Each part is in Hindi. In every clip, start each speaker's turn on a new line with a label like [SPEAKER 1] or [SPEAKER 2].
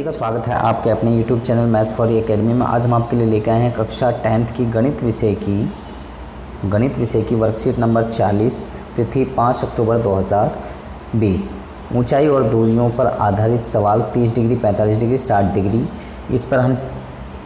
[SPEAKER 1] का स्वागत है आपके अपने YouTube channel maths for you academy में। आज हम आपके लिए लेकर आए हैं कक्षा 10th की गणित विषय की वर्कशीट नंबर 40, तिथि 5 अक्टूबर 2020। ऊंचाई और दूरियों पर आधारित सवाल 30 डिग्री, 45 डिग्री, 60 डिग्री, इस पर हम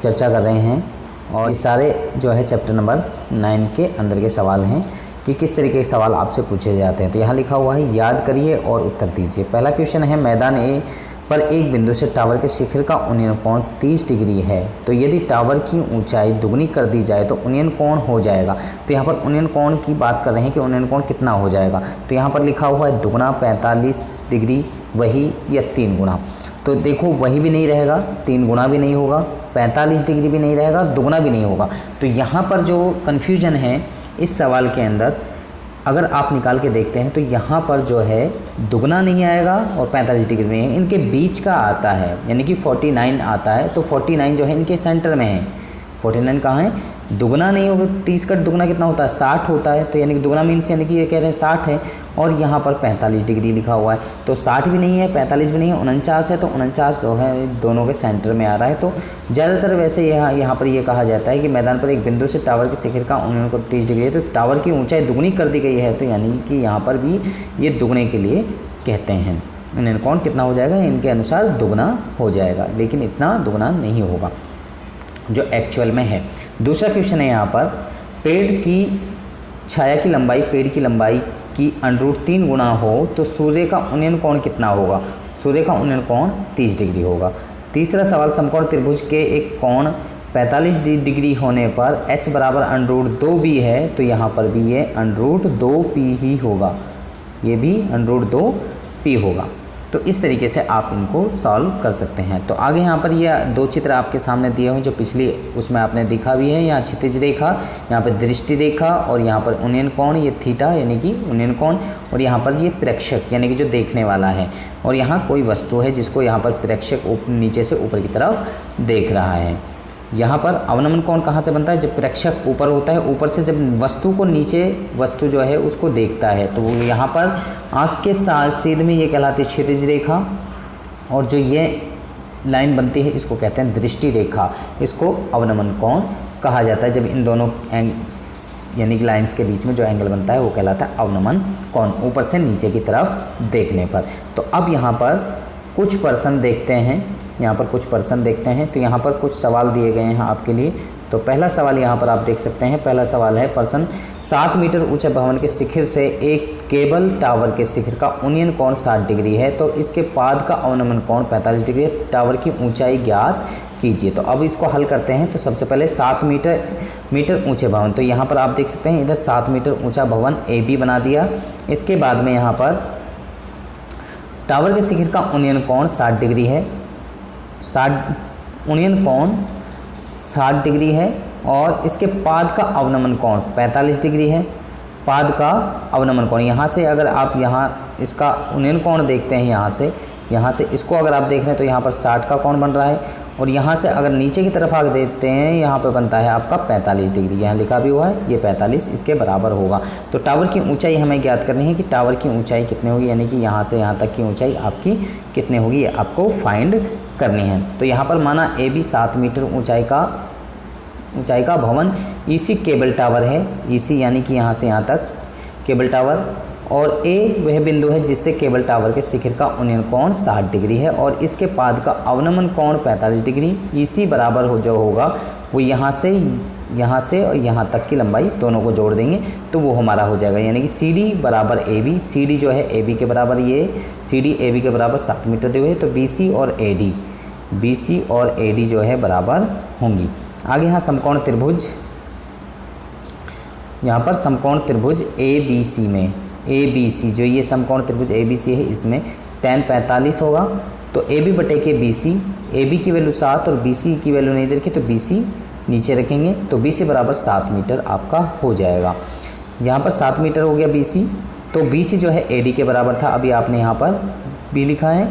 [SPEAKER 1] चर्चा कर रहे हैं। और ये सारे जो है चैप्टर नंबर 9 के अंदर के सवाल हैं कि किस तरीके के सवाल आपसे पूछे जाते हैं। तो यहाँ लिखा हुआ है, याद करिए और उत्तर दीजिए। पहला क्वेश्चन है, मैदान ए पर एक बिंदु से टावर के शिखर का उन्नयन कोण 30 डिग्री है, तो यदि टावर की ऊंचाई दुगनी कर दी जाए तो उन्नयन कोण हो जाएगा। तो यहाँ पर उन्नयन कोण की बात कर रहे हैं कि उन्नयन कोण कितना हो जाएगा। तो यहाँ पर लिखा हुआ है दुगना 45 डिग्री, वही या 3 गुना। तो देखो, वही भी नहीं रहेगा, 3 गुना भी नहीं होगा, 45 डिग्री भी नहीं रहेगा, दुगना भी नहीं होगा। तो यहाँ पर जो कन्फ्यूजन है इस सवाल के अंदर, अगर आप निकाल के देखते हैं तो यहाँ पर जो है दुगना नहीं आएगा और 45 डिग्री नहीं है, इनके बीच का आता है, यानी कि 49 आता है। तो 49 जो है इनके सेंटर में है। 49 कहाँ है? दुगना नहीं होगा, 30 का दुगना कितना होता है? 60 होता है। तो यानी कि दुगना मीन्स यानी कि ये कह रहे हैं 60 है, और यहाँ पर 45 डिग्री लिखा हुआ है। तो 60 भी नहीं है, 45 भी नहीं है, 49 है। तो 49 जो है दोनों के सेंटर में आ रहा है। तो ज़्यादातर वैसे यहाँ पर ये कहा जाता है कि मैदान पर एक बिंदु से टावर के शिखर का उन्नयन को 30 डिग्री है, तो टावर की ऊंचाई दुगनी कर दी गई है। तो यानी कि यहाँ पर भी ये दुगने के लिए कहते हैं। उन्नयन कोण कितना हो जाएगा? इनके अनुसार दुगना हो जाएगा, लेकिन इतना दुगना नहीं होगा जो एक्चुअल में है। दूसरा क्वेश्चन है यहाँ पर, पेड़ की छाया की लंबाई पेड़ की लंबाई की √3 गुना हो तो सूर्य का उन्नयन कोण कितना होगा? सूर्य का उन्नयन कोण 30 डिग्री होगा। तीसरा सवाल, समकोण त्रिभुज के एक कोण 45 डिग्री होने पर h बराबर √2b है, तो यहाँ पर भी ये √2p ही होगा, ये भी √2p होगा। तो इस तरीके से आप इनको सॉल्व कर सकते हैं। तो आगे यहाँ पर ये 2 चित्र आपके सामने दिए हुए, जो पिछली उसमें आपने दिखा भी है। यहाँ क्षितिज रेखा, यहाँ पर दृष्टि रेखा, और यहाँ पर उन्नयन कोण, ये थीटा यानी कि उन्नयन कोण, और यहाँ पर ये प्रेक्षक यानी कि जो देखने वाला है, और यहाँ कोई वस्तु है जिसको यहाँ पर प्रेक्षक नीचे से ऊपर की तरफ देख रहा है। यहाँ पर अवनमन कोण कहाँ से बनता है? जब प्रेक्षक ऊपर होता है, ऊपर से जब वस्तु को नीचे वस्तु जो है उसको देखता है, तो वो यहाँ पर आँख के सीध में ये कहलाती है क्षितिज रेखा, और जो ये लाइन बनती है इसको कहते हैं दृष्टि रेखा। इसको अवनमन कोण कहा जाता है। जब इन दोनों यानी कि लाइन्स के बीच में जो एंगल बनता है वो कहलाता है अवनमन कोण, ऊपर से नीचे की तरफ देखने पर। तो अब यहाँ पर कुछ पर्सन देखते हैं, यहाँ पर कुछ पर्सन देखते हैं। तो यहाँ पर कुछ सवाल दिए गए हैं आपके लिए। तो पहला सवाल यहाँ पर आप देख सकते हैं। पहला सवाल है, पर्सन 7 मीटर ऊंचे भवन के शिखर से एक केबल टावर के शिखर का उन्नयन कोण 60 डिग्री है, तो इसके पाद का अवनमन कोण 45 डिग्री है। टावर की ऊंचाई ज्ञात कीजिए। तो अब इसको हल करते हैं। तो सबसे पहले 7 मीटर ऊंचे भवन, तो यहाँ पर आप देख सकते हैं इधर 7 मीटर ऊँचा भवन AB बना दिया। इसके बाद में यहाँ पर टावर के शिखर का उन्नयन कोण 60 डिग्री है, उन्नयन कोण 60 डिग्री है, और इसके पाद का अवनमन कोण 45 डिग्री है। पाद का अवनमन कोण, यहाँ से अगर आप यहाँ इसका उन्नयन कोण देखते हैं, यहाँ से इसको अगर आप देख रहे हैं तो यहाँ पर 60 का कोण बन रहा है, और यहाँ से अगर नीचे की तरफ आगे देखते हैं यहाँ पर बनता है आपका 45 डिग्री। यहाँ लिखा भी हुआ है, ये 45 इसके बराबर होगा। तो टावर की ऊंचाई हमें ज्ञात करनी है कि टावर की ऊंचाई कितनी होगी, यानी कि यहाँ से यहाँ तक की ऊंचाई आपकी कितनी होगी, ये आपको फाइंड करनी है। तो यहाँ पर माना AB 7 मीटर ऊंचाई का भवन EC केबल टावर है। EC यानी कि यहाँ से यहाँ तक केबल टावर, और A वह बिंदु है जिससे केबल टावर के शिखर का उन्नयन कोण 60 डिग्री है, और इसके पाद का अवनमन कोण 45 डिग्री। EC बराबर जो होगा वो यहाँ से और यहाँ तक की लंबाई दोनों को जोड़ देंगे तो वो हमारा हो जाएगा, यानी कि CD बराबर AB। CD जो है AB के बराबर, ये CD AB के बराबर 7 मीटर दिए हुए है, तो BC और AD जो है बराबर होंगी। आगे यहाँ समकोण त्रिभुज, यहाँ पर समकोण त्रिभुज ABC में ABC, जो ये समकोण त्रिभुज ABC है, इसमें tan 45 होगा। तो AB बटे के BC, AB की वैल्यू 7 और BC की वैल्यू नहीं दे रखी, तो BC नीचे रखेंगे, तो BC बराबर 7 मीटर आपका हो जाएगा। यहाँ पर 7 मीटर हो गया BC, तो BC जो है AD के बराबर था, अभी आपने यहाँ पर B लिखा है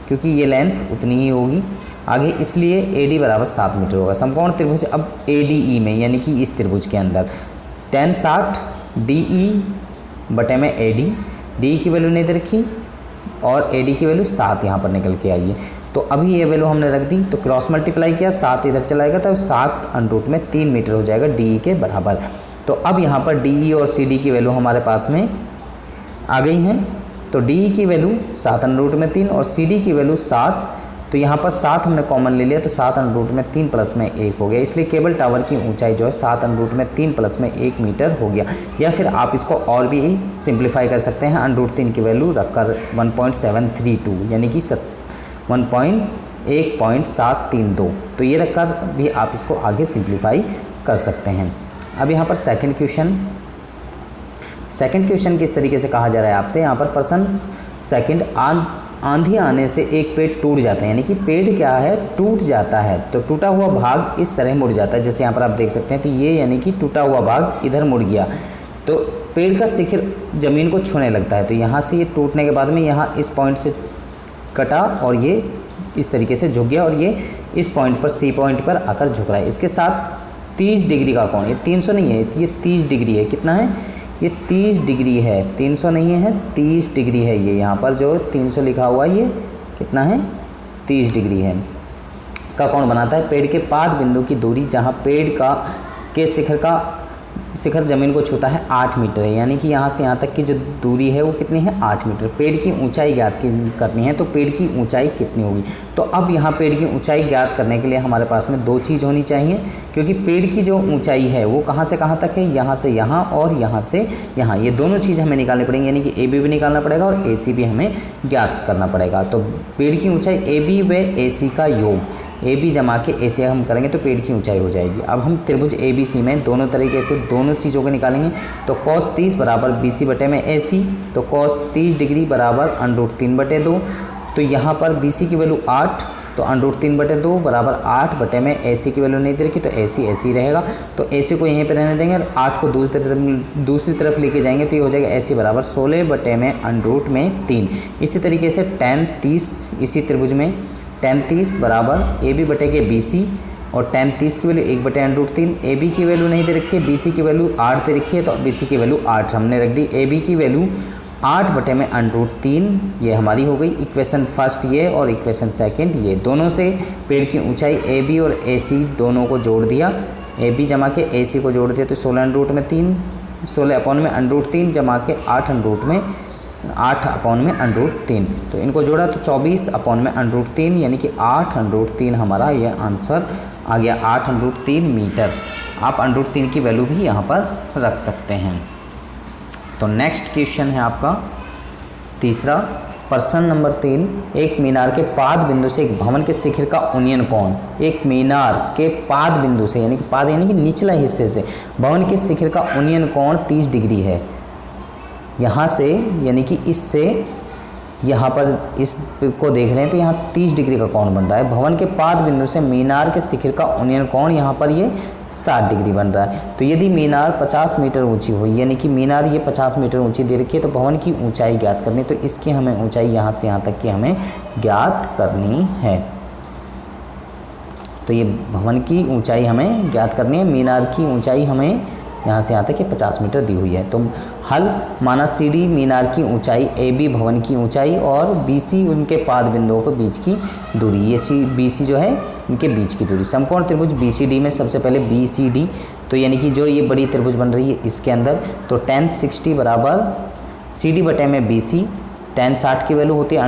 [SPEAKER 1] क्योंकि ये लेंथ उतनी ही होगी आगे, इसलिए AD बराबर 7 मीटर होगा। समकोण त्रिभुज अब ADE में, यानी कि इस त्रिभुज के अंदर tan 60 DE बटे में AD, DE की वैल्यू नहीं दे रखी और AD की वैल्यू 7 यहाँ पर निकल के आई है। तो अभी ये वैल्यू हमने रख दी, तो क्रॉस मल्टीप्लाई किया, 7 इधर चलाएगा तो 7 अंडर में 3 मीटर हो जाएगा DE के बराबर। तो अब यहाँ पर DE और CD की वैल्यू हमारे पास में आ गई हैं। तो DE की वैल्यू 7 अंडर में 3 और CD की वैल्यू 7, तो यहाँ पर 7 हमने कॉमन ले लिया तो 7 अंडर में 3 प्लस में 1 हो गया, इसलिए केबल टावर की ऊंचाई जो है 7 अंडर में 3 प्लस में 1 मीटर हो गया। या फिर आप इसको और भी सिंप्लीफाई कर सकते हैं, अंडर 3 की वैल्यू रखकर 1.732 यानी कि 1.732, तो ये रखकर भी आप इसको आगे सिंप्लीफाई कर सकते हैं। अब यहाँ पर सेकंड क्वेश्चन किस तरीके से कहा जा रहा है आपसे, यहाँ पर पर्सन सेकंड, आंधी आने से एक पेड़ टूट जाता है, यानी कि पेड़ क्या है, टूट जाता है। तो टूटा हुआ भाग इस तरह मुड़ जाता है, जैसे यहाँ पर आप देख सकते हैं। तो ये यानी कि टूटा हुआ भाग इधर मुड़ गया, तो पेड़ का शिखर ज़मीन को छूने लगता है। तो यहाँ से ये टूटने के बाद में यहाँ इस पॉइंट से कटा और ये इस तरीके से झुक गया और ये इस पॉइंट पर C पॉइंट पर आकर झुक रहा है। इसके साथ 30 डिग्री का कोण, ये 300 नहीं है, ये 30 डिग्री है। कितना है, ये 30 डिग्री है, 300 नहीं है, 30 डिग्री है। ये यहाँ पर जो 300 लिखा हुआ है ये कितना है, 30 डिग्री है का कोण बनाता है। पेड़ के पाद बिंदु की दूरी जहाँ पेड़ के शिखर ज़मीन को छूता है 8 मीटर है, यानी कि यहाँ से यहाँ तक की जो दूरी है वो कितनी है, 8 मीटर। पेड़ की ऊंचाई ज्ञात करनी है, तो पेड़ की ऊंचाई कितनी होगी। तो अब यहाँ पेड़ की ऊंचाई ज्ञात करने के लिए हमारे पास में 2 चीज़ होनी चाहिए, क्योंकि पेड़ की जो ऊंचाई है वो कहाँ से कहाँ तक है, यहाँ से यहाँ और यहाँ से यहाँ, ये दोनों चीज़ हमें निकालनी पड़ेंगी, यानी कि AB भी निकालना पड़ेगा और AC भी हमें ज्ञात करना पड़ेगा। तो पेड़ की ऊँचाई AB व AC का योग, AB जमा के AC हम करेंगे तो पेड़ की ऊंचाई हो जाएगी। अब हम त्रिभुज ABC में दोनों तरीके से दोनों चीज़ों को निकालेंगे। तो cos 30 बराबर BC बटे में AC, तो cos 30 डिग्री बराबर √3/2। तो यहाँ पर BC की वैल्यू 8, तो √3/2 बराबर 8 बटे में AC की वैल्यू नहीं दे रखी, तो AC रहेगा। तो AC को यहीं पर रहने देंगे और 8 को दूसरी तरफ लेके जाएंगे, तो ये हो जाएगा AC बराबर 16 बटे में √3। इसी तरीके से tan 30 इसी त्रिभुज में tan 30 बराबर AB बटे के BC, और tan 30 की वैल्यू 1 बटे √3। AB की वैल्यू नहीं दे रखी है, BC की वैल्यू 8 दे रखी है, तो BC की वैल्यू 8 हमने रख दी। AB की वैल्यू 8 बटे में √3 ये हमारी हो गई इक्वेशन फर्स्ट ये, और इक्वेशन सेकंड ये। दोनों से पेड़ की ऊंचाई AB और AC दोनों को जोड़ दिया, AB जमा के AC को जोड़ दिया, तो 16 अपॉन में √3 जमा के 8 अपॉन में √3, तो इनको जोड़ा तो 24 अपॉन में √3, यानी कि 8√3 हमारा ये आंसर आ गया, 8√3 मीटर। आप √3 की वैल्यू भी यहाँ पर रख सकते हैं। तो नेक्स्ट क्वेश्चन है आपका तीसरा, प्रश्न नंबर 3, एक मीनार के पाद बिंदु से एक भवन के शिखर का उन्नयन कोण, एक मीनार के पाद बिंदु से यानी कि निचला हिस्से से भवन के शिखर का उन्नयन कोण 30 डिग्री है। यहाँ से यानी कि इससे यहाँ पर इस को देख रहे हैं तो यहाँ 30 डिग्री का कोण बन रहा है। भवन के पाद बिंदु से मीनार के शिखर का उन्नयन कोण यहाँ पर ये 60 डिग्री बन रहा है। तो यदि मीनार 50 मीटर ऊंची हुई, यानी कि मीनार ये 50 मीटर ऊंची दे रखी है, तो भवन की ऊंचाई ज्ञात करनी, तो इसकी हमें ऊंचाई यहाँ से यहाँ तक की हमें ज्ञात करनी है। तो ये भवन की ऊंचाई हमें ज्ञात करनी है, मीनार की ऊंचाई हमें यहाँ से यहाँ तक कि 50 मीटर दी हुई है। तो हल माना CD मीनार की ऊंचाई, AB भवन की ऊंचाई और BC उनके पाद बिंदुओं के बीच की दूरी, ये BC जो है उनके बीच की दूरी। समकोण त्रिभुज BCD में सबसे पहले BCD, तो यानी कि जो ये बड़ी त्रिभुज बन रही है इसके अंदर, तो tan 60 बराबर CD बटे में BC, tan 60 की वैल्यू होती है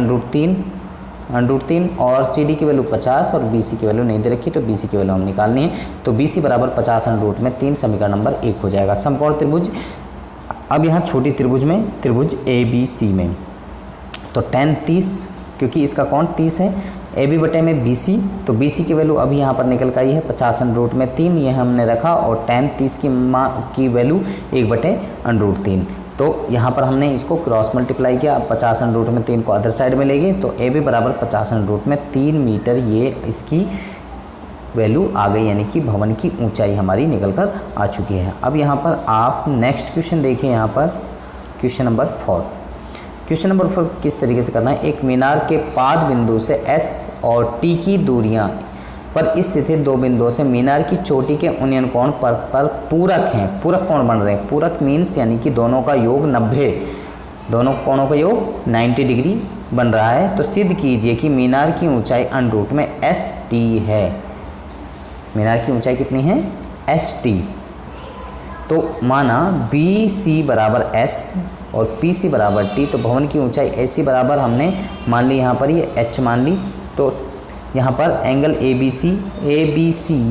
[SPEAKER 1] √3 और CD की वैल्यू 50 और BC की वैल्यू नहीं दे रखी, तो BC की वैल्यू हम निकालनी है। तो BC बराबर 50 √3, समीकरण नंबर 1 हो जाएगा। समकोण त्रिभुज, अब यहाँ छोटी त्रिभुज में, त्रिभुज ABC में, तो tan 30 क्योंकि इसका कोण 30 है, AB बटे में BC, तो BC की वैल्यू अभी यहाँ पर निकल कर आई है 50 √3, ये हमने रखा, और tan 30 की वैल्यू 1 बटे √3। तो यहाँ पर हमने इसको क्रॉस मल्टीप्लाई किया, 50 √3 को अदर साइड में ले गए, तो AB बराबर 50 √3 मीटर ये इसकी वैल्यू आ गई, यानी कि भवन की ऊंचाई हमारी निकल कर आ चुकी है। अब यहाँ पर आप नेक्स्ट क्वेश्चन देखिए, यहाँ पर क्वेश्चन नंबर 4। क्वेश्चन नंबर 4 किस तरीके से करना है, एक मीनार के पाद बिंदु से S और T की दूरियाँ पर स्थित दो बिंदुओं से मीनार की चोटी के उन्नयन कोण परस्पर पूरक हैं। पूरक कोण बन रहे हैं, पूरक मीन्स यानी कि दोनों का योग 90 दोनों कोणों का योग 90 डिग्री बन रहा है। तो सिद्ध कीजिए कि मीनार की ऊंचाई अंडर रूट में ST है। मीनार की ऊंचाई कितनी है? ST। तो माना BC बराबर S और PC बराबर T, तो भवन की ऊंचाई AC बराबर हमने मान ली यहाँ पर ये H मान ली। तो यहाँ पर एंगल ABC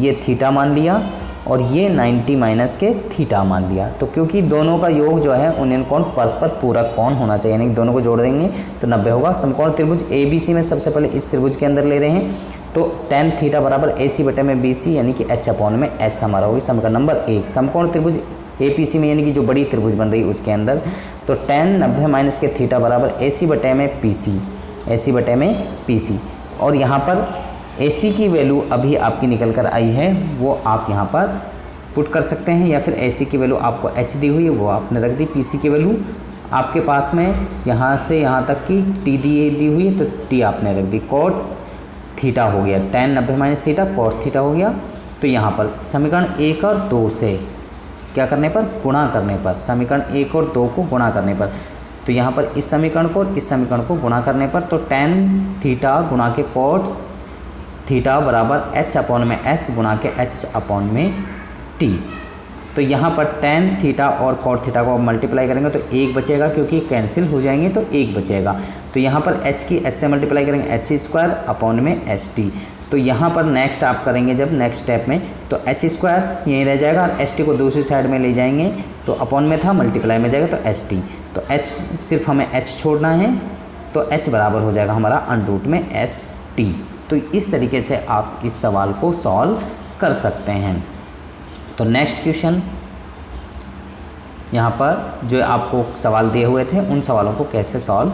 [SPEAKER 1] ये थीटा मान लिया और ये 90 माइनस के थीटा मान लिया। तो क्योंकि दोनों का योग जो है उन्हें कोण परस्पर पूरक कोण होना चाहिए, यानी कि दोनों को जोड़ देंगे तो 90 होगा। समकोण त्रिभुज ABC में सबसे पहले इस त्रिभुज के अंदर ले रहे हैं, तो tan थीटा बराबर AC बटे में BC यानी कि H अपॉन में S हमारा होगी समीकरण नंबर 1। समकोण त्रिभुज APC में यानी कि जो बड़ी त्रिभुज बन रही है उसके अंदर, तो tan 90 माइनस के थीटा बराबर AC बटे में PC। और यहाँ पर AC की वैल्यू अभी आपकी निकल कर आई है, वो आप यहाँ पर पुट कर सकते हैं, या फिर AC की वैल्यू आपको H दी हुई है वो आपने रख दी। PC की वैल्यू आपके पास में यहाँ से यहाँ तक की T दी हुई है, तो T आपने रख दी। cot थीटा हो गया, tan 90 minus theta cot theta हो गया। तो यहाँ पर समीकरण 1 और 2 से क्या करने पर? गुणा करने पर। समीकरण 1 और 2 को गुणा करने पर, तो यहाँ पर इस समीकरण को और इस समीकरण को गुणा करने पर, तो tan थीटा गुणा के cot थीटा बराबर H अपॉन में S गुणा के H अपॉन में T। तो यहाँ पर tan थीटा और cot थीटा को मल्टीप्लाई करेंगे तो 1 बचेगा, क्योंकि कैंसिल हो जाएंगे तो 1 बचेगा। तो यहाँ पर H की H से मल्टीप्लाई करेंगे H स्क्वायर अपॉन में ST। तो यहाँ पर नेक्स्ट आप करेंगे जब नेक्स्ट स्टेप में, तो H स्क्वायर यहीं रह जाएगा और ST को दूसरी साइड में ले जाएंगे, तो अपॉन में था मल्टीप्लाई में जाएगा तो ST। तो H सिर्फ हमें H छोड़ना है, तो H बराबर हो जाएगा हमारा अंडर रूट में ST। तो इस तरीके से आप इस सवाल को सॉल्व कर सकते हैं। तो नेक्स्ट क्वेश्चन, यहाँ पर जो आपको सवाल दिए हुए थे उन सवालों को कैसे सॉल्व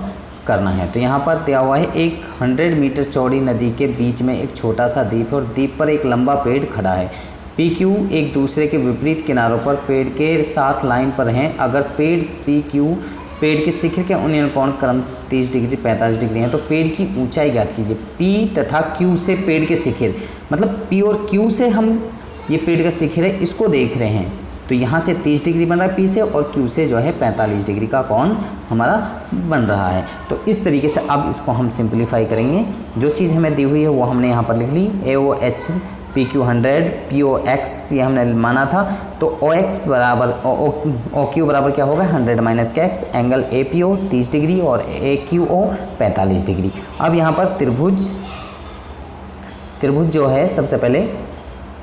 [SPEAKER 1] करना है। तो यहाँ पर दिया हुआ है, एक 100 मीटर चौड़ी नदी के बीच में एक छोटा सा द्वीप है और द्वीप पर एक लंबा पेड़ खड़ा है। PQ एक दूसरे के विपरीत किनारों पर पेड़ के साथ लाइन पर हैं। अगर पेड़ PQ पेड़ के शिखर के उन्नयन कोण क्रम 30 डिग्री 45 डिग्री है, तो पेड़ की ऊंचाई ज्ञात कीजिए। P तथा Q से पेड़ के शिखर, मतलब P और Q से हम ये पेड़ का शिखर है इसको देख रहे हैं, तो यहाँ से 30 डिग्री बन रहा है P से, और Q से जो है 45 डिग्री का कोण हमारा बन रहा है। तो इस तरीके से अब इसको हम सिंप्लीफाई करेंगे। जो चीज़ हमें दी हुई है वो हमने यहाँ पर लिख ली, AOH PQ 100 POX ये हमने माना था, तो OX बराबर OQ बराबर क्या होगा 100 माइनस के X, एंगल APO 30 डिग्री और AQO 45 डिग्री। अब यहाँ पर त्रिभुज जो है सबसे पहले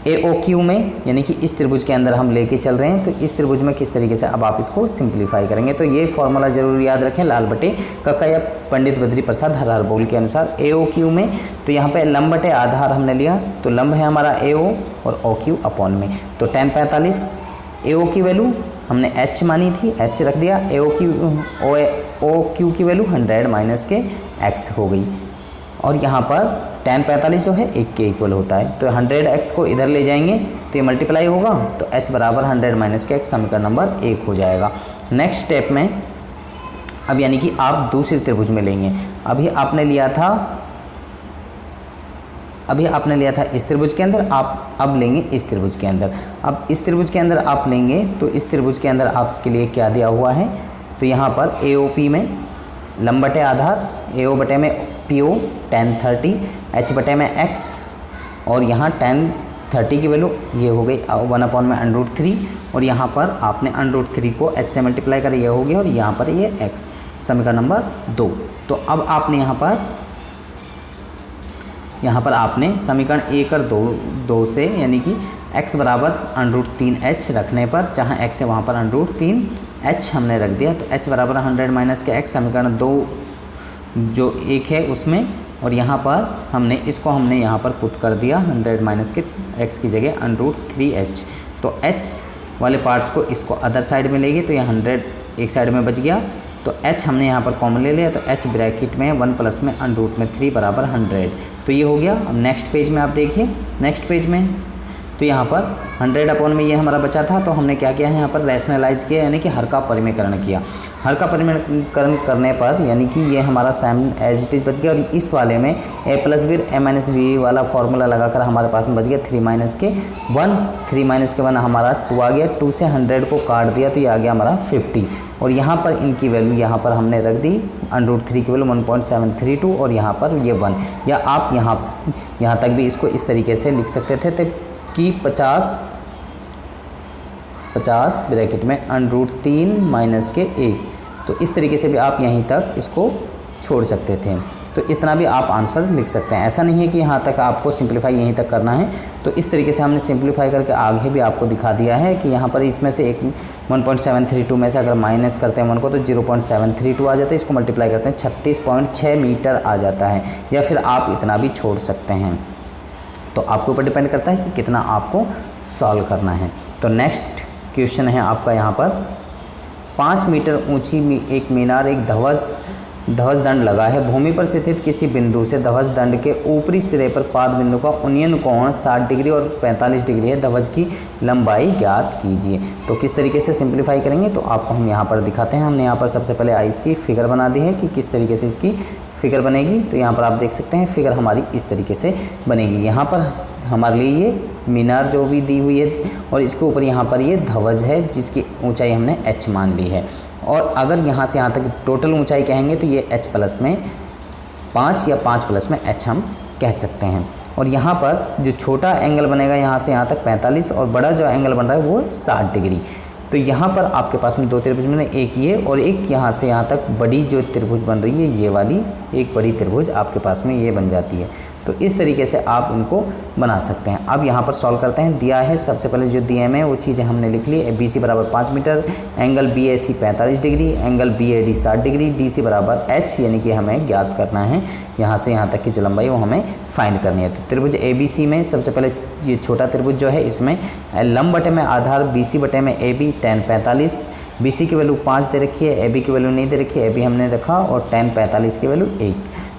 [SPEAKER 1] AOQ में, यानी कि इस त्रिभुज के अंदर हम लेके चल रहे हैं, तो इस त्रिभुज में किस तरीके से अब आप इसको सिंप्लीफाई करेंगे। तो ये फॉर्मूला जरूर याद रखें, लाल बटे कक्का या पंडित बद्री प्रसाद हरार बोल के अनुसार। AOQ में तो यहाँ पे लंब बटे आधार हमने लिया, तो लंब है हमारा AO और OQ अपॉन में, तो tan 45 AO की वैल्यू हमने H मानी थी, H रख दिया। OQ की वैल्यू 100 माइनस के X हो गई, और यहाँ पर tan 45 जो है 1 के इक्वल होता है, तो 100x को इधर ले जाएंगे तो ये मल्टीप्लाई होगा, तो h बराबर 100 माइनस के x समीकरण नंबर 1 हो जाएगा। नेक्स्ट स्टेप में अब यानी कि आप दूसरी त्रिभुज में लेंगे। अभी आपने लिया था इस त्रिभुज के अंदर, आप अब लेंगे इस त्रिभुज के अंदर। अब इस त्रिभुज के अंदर आप लेंगे तो इस त्रिभुज के अंदर आपके लिए क्या दिया हुआ है, तो यहाँ पर AOP में लंब बटे आधार, AO बटे में PO tan 30, H बटे में X, और यहाँ tan 30 की वैल्यू ये हो गई 1 अपॉन में √3, और यहाँ पर आपने √3 को H से मल्टीप्लाई कर ये हो गया, और यहाँ पर ये X समीकरण नंबर 2। तो अब आपने यहाँ पर आपने समीकरण 1 और 2 से, यानी कि x बराबर √3h रखने पर, जहाँ x है वहाँ पर √3h हमने रख दिया, तो h बराबर 100 माइनस के x समीकरण 2 जो 1 है उसमें, और यहाँ पर हमने यहाँ पर पुट कर दिया 100 माइनस के x की जगह √3h। तो h वाले पार्ट्स को इसको अदर साइड में लेंगे, तो यहाँ 100 एक साइड में बच गया, तो h हमने यहाँ पर कॉमन ले लिया, तो h ब्रैकेट में 1 प्लस में √3 बराबर 100। तो ये हो गया। अब नेक्स्ट पेज में आप देखिए, नेक्स्ट पेज में तो यहाँ पर 100 अपॉन में ये हमारा बचा था, तो हमने क्या किया है यहाँ पर रैशनलाइज किया, यानी कि हर का परिमेयकरण किया। हर का परिमेयकरण करने पर यानी कि ये हमारा सेम एज इट इज़ बच गया। और इस वाले में a plus B a minus B वाला फॉर्मूला लगाकर हमारे पास में बच गया 3 माइनस के 1, 3 माइनस के 1 हमारा 2 आ गया, 2 से 100 को काट दिया तो ये आ गया हमारा 50। और यहाँ पर इनकी वैल्यू यहाँ पर हमने रख दी √3 की वैल्यू 1.732 और यहाँ पर ये 1, या आप यहाँ तक भी इसको इस तरीके से लिख सकते थे कि 50 ब्रैकेट में √3 माइनस के 1, तो इस तरीके से भी आप यहीं तक इसको छोड़ सकते थे। तो इतना भी आप आंसर लिख सकते हैं, ऐसा नहीं है कि यहाँ तक आपको सिंप्लीफाई यहीं तक करना है। तो इस तरीके से हमने सिंप्लीफाई करके आगे भी आपको दिखा दिया है कि यहाँ पर इसमें से एक 1.732 में से अगर माइनस करते हैं 1 को तो 0.732 आ जाता है, इसको मल्टीप्लाई करते हैं 36.6 मीटर आ जाता है, या फिर आप इतना भी छोड़ सकते हैं। तो आपके ऊपर डिपेंड करता है कि कितना आपको सॉल्व करना है। तो नेक्स्ट क्वेश्चन है आपका यहाँ पर 5 मीटर ऊंची एक मीनार एक ध्वज दंड लगा है। भूमि पर स्थित किसी बिंदु से ध्वज दंड के ऊपरी सिरे पर पाद बिंदु का उन्नयन कोण 60 डिग्री और 45 डिग्री है। ध्वज की लंबाई ज्ञात कीजिए। तो किस तरीके से सिंप्लीफाई करेंगे तो आपको हम यहाँ पर दिखाते हैं। हमने यहाँ पर सबसे पहले आइस की फिगर बना दी है कि किस तरीके से इसकी फिगर बनेगी। तो यहाँ पर आप देख सकते हैं फिगर हमारी इस तरीके से बनेगी। यहाँ पर हमारे लिए ये मीनार जो भी दी हुई है और इसके ऊपर यहाँ पर ये ध्वज है जिसकी ऊंचाई हमने h मान ली है। और अगर यहाँ से यहाँ तक टोटल ऊंचाई कहेंगे तो ये h प्लस में 5 या 5 प्लस में h हम कह सकते हैं। और यहाँ पर जो छोटा एंगल बनेगा यहाँ से यहाँ तक 45 और बड़ा जो एंगल बन रहा है वो 60 डिग्री। तो यहाँ पर आपके पास में दो त्रिभुज बने, एक ये और एक यहाँ से यहाँ तक बड़ी जो त्रिभुज बन रही है ये वाली एक बड़ी त्रिभुज आपके पास में ये बन जाती है। तो इस तरीके से आप इनको बना सकते हैं। अब यहाँ पर सॉल्व करते हैं। दिया है सबसे पहले जो दिए में वो चीज़ें हमने लिख ली। BC बराबर 5 metre, angle BAC 45 degree, angle BAD 60 degree, DC बराबर h यानी कि हमें ज्ञात करना है यहाँ से यहाँ तक की जो लंबाई वो हमें फाइंड करनी है। तो त्रिभुज ABC में सबसे पहले ये छोटा त्रिभुज जो है इसमें लंब बटे में आधार BC बटे में AB tan 45, BC की वैल्यू 5 दे रखी है, AB की वैल्यू नहीं दे रखी है, AB हमने रखा और tan 45 की वैल्यू 1।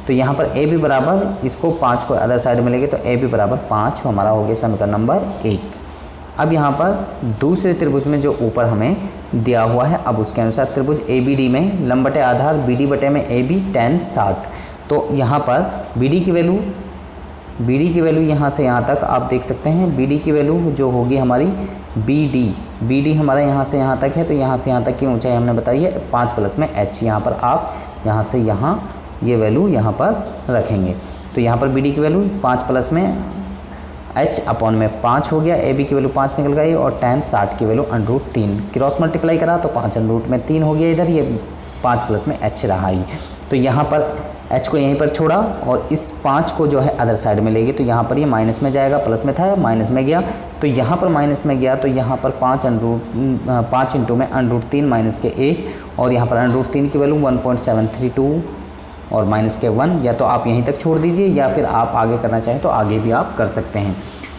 [SPEAKER 1] तो यहाँ पर AB बराबर इसको 5 को अदर साइड में लेंगे तो AB बराबर 5 हमारा हो गया समीकरण नंबर 1। अब यहाँ पर दूसरे त्रिभुज में जो ऊपर हमें दिया हुआ है अब उसके अनुसार त्रिभुज ABD में लंब बटे आधार BD बटे में AB tan 60। तो यहाँ पर BD की वैल्यू यहाँ से यहाँ तक आप देख सकते हैं। BD की वैल्यू जो होगी हमारी BD हमारा यहाँ से यहाँ तक है। तो यहाँ से यहाँ तक की ऊंचाई हमने बताई है 5 प्लस में h। यहाँ पर आप यहाँ से यहाँ ये वैल्यू यहाँ पर रखेंगे। तो यहाँ पर BD की वैल्यू 5 प्लस में h अपॉन में 5 हो गया, AB की वैल्यू 5 निकल गई और tan 60 की वैल्यू √3 क्रॉस मल्टीप्लाई करा तो 5 √3 हो गया। इधर ये 5 प्लस में h रहा ही। तो यहाँ पर h को यहीं पर छोड़ा और इस 5 को जो है अदर साइड में लेंगे तो यहाँ पर ये माइनस में जाएगा, प्लस में था माइनस में गया। तो यहाँ पर माइनस में गया तो यहाँ पर 5 इंटू में √3 माइनस के 1 और यहाँ पर √3 की वैल्यू 1.732 और माइनस के 1। या तो आप यहीं तक छोड़ दीजिए या फिर आप आगे करना चाहें तो आगे भी आप कर सकते हैं।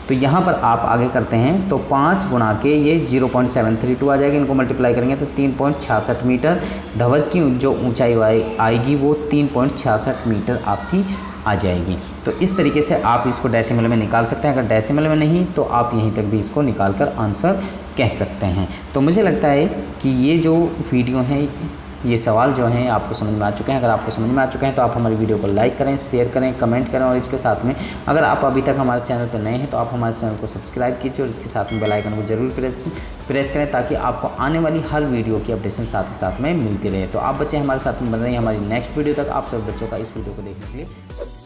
[SPEAKER 1] तो यहाँ पर आप आगे करते हैं तो 5 गुणा के ये 0.732 आ जाएगी। इनको मल्टीप्लाई करेंगे तो 3.66 मीटर। ध्वज की जो ऊंचाई आएगी वो 3.66 मीटर आपकी आ जाएगी। तो इस तरीके से आप इसको डेसिमल में निकाल सकते हैं। अगर डेसिमल में नहीं तो आप यहीं तक भी इसको निकाल कर आंसर कह सकते हैं। तो मुझे लगता है कि ये जो वीडियो है ये सवाल जो हैं आपको समझ में आ चुके हैं। अगर आपको समझ में आ चुके हैं तो आप हमारी वीडियो को लाइक करें, शेयर करें, कमेंट करें और इसके साथ में अगर आप अभी तक हमारे चैनल पर नए हैं तो आप हमारे चैनल को सब्सक्राइब कीजिए और इसके साथ में बेल आइकन को जरूर प्रेस करें ताकि आपको आने वाली हर वीडियो की अपडेशन साथ ही साथ में मिलती रहे। तो आप बच्चे हमारे साथ में बन रहे हैं हमारी नेक्स्ट वीडियो तक। आप सब बच्चों का इस वीडियो को देखने के लिए